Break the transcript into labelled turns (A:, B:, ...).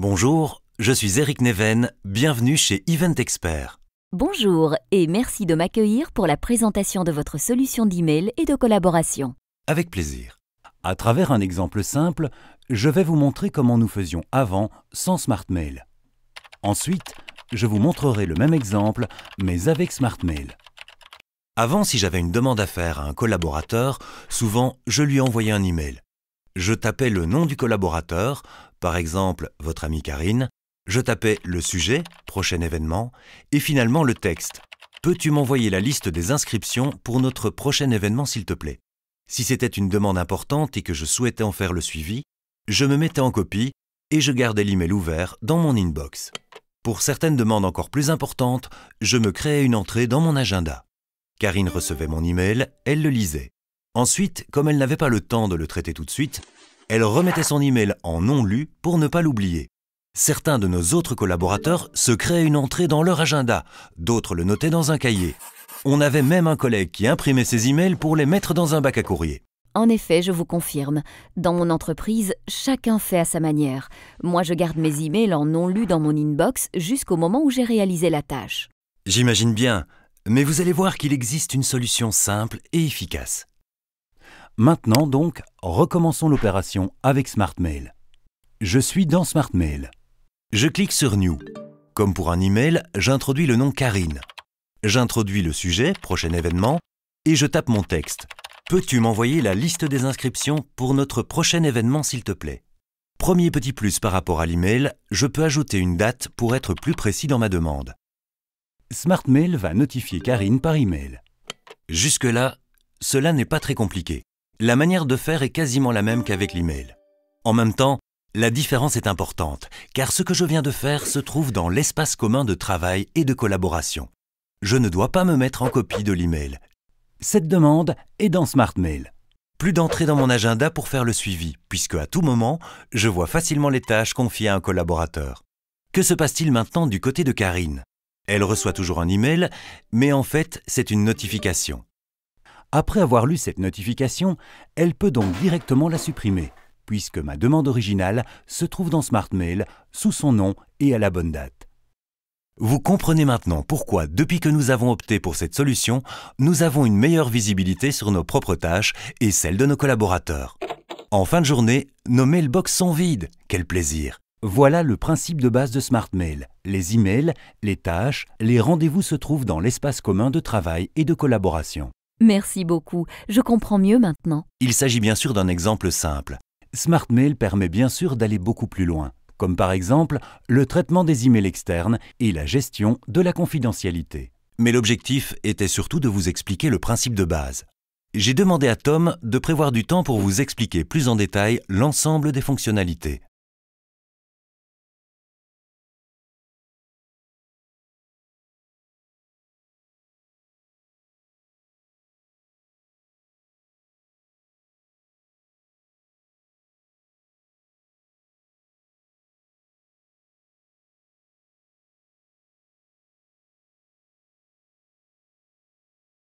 A: Bonjour, je suis Eric Neven, bienvenue chez Event Expert.
B: Bonjour et merci de m'accueillir pour la présentation de votre solution d'email et de collaboration.
A: Avec plaisir.
C: À travers un exemple simple, je vais vous montrer comment nous faisions avant sans SmartMail. Ensuite, je vous montrerai le même exemple, mais avec SmartMail.
A: Avant, si j'avais une demande à faire à un collaborateur, souvent je lui envoyais un email. Je tapais le nom du collaborateur, par exemple votre amie Karine, je tapais le sujet, prochain événement, et finalement le texte. Peux-tu m'envoyer la liste des inscriptions pour notre prochain événement s'il te plaît? Si c'était une demande importante et que je souhaitais en faire le suivi, je me mettais en copie et je gardais l'email ouvert dans mon inbox. Pour certaines demandes encore plus importantes, je me créais une entrée dans mon agenda. Karine recevait mon email, elle le lisait. Ensuite, comme elle n'avait pas le temps de le traiter tout de suite, elle remettait son email en non lu pour ne pas l'oublier. Certains de nos autres collaborateurs se créaient une entrée dans leur agenda, d'autres le notaient dans un cahier. On avait même un collègue qui imprimait ses emails pour les mettre dans un bac à courrier.
B: En effet, je vous confirme, dans mon entreprise, chacun fait à sa manière. Moi, je garde mes emails en non lus dans mon inbox jusqu'au moment où j'ai réalisé la tâche.
A: J'imagine bien, mais vous allez voir qu'il existe une solution simple et efficace.
C: Maintenant donc, recommençons l'opération avec SmartMail. Je suis dans SmartMail.
A: Je clique sur New. Comme pour un email, j'introduis le nom Karine. J'introduis le sujet, prochain événement, et je tape mon texte. Peux-tu m'envoyer la liste des inscriptions pour notre prochain événement s'il te plaît? Premier petit plus par rapport à l'email, je peux ajouter une date pour être plus précis dans ma demande.
C: SmartMail va notifier Karine par email.
A: Jusque-là, cela n'est pas très compliqué. La manière de faire est quasiment la même qu'avec l'email. En même temps, la différence est importante, car ce que je viens de faire se trouve dans l'espace commun de travail et de collaboration. Je ne dois pas me mettre en copie de l'email.
C: Cette demande est dans SmartMail.
A: Plus d'entrée dans mon agenda pour faire le suivi, puisque à tout moment, je vois facilement les tâches confiées à un collaborateur. Que se passe-t-il maintenant du côté de Karine? Elle reçoit toujours un email, mais en fait, c'est une notification.
C: Après avoir lu cette notification, elle peut donc directement la supprimer, puisque ma demande originale se trouve dans SmartMail sous son nom et à la bonne date.
A: Vous comprenez maintenant pourquoi, depuis que nous avons opté pour cette solution, nous avons une meilleure visibilité sur nos propres tâches et celles de nos collaborateurs. En fin de journée, nos mailbox sont vides. Quel plaisir!
C: Voilà le principe de base de SmartMail. Les emails, les tâches, les rendez-vous se trouvent dans l'espace commun de travail et de collaboration.
B: Merci beaucoup, je comprends mieux maintenant.
A: Il s'agit bien sûr d'un exemple simple.
C: SmartMail permet bien sûr d'aller beaucoup plus loin, comme par exemple le traitement des emails externes et la gestion de la confidentialité.
A: Mais l'objectif était surtout de vous expliquer le principe de base. J'ai demandé à Tom de prévoir du temps pour vous expliquer plus en détail l'ensemble des fonctionnalités.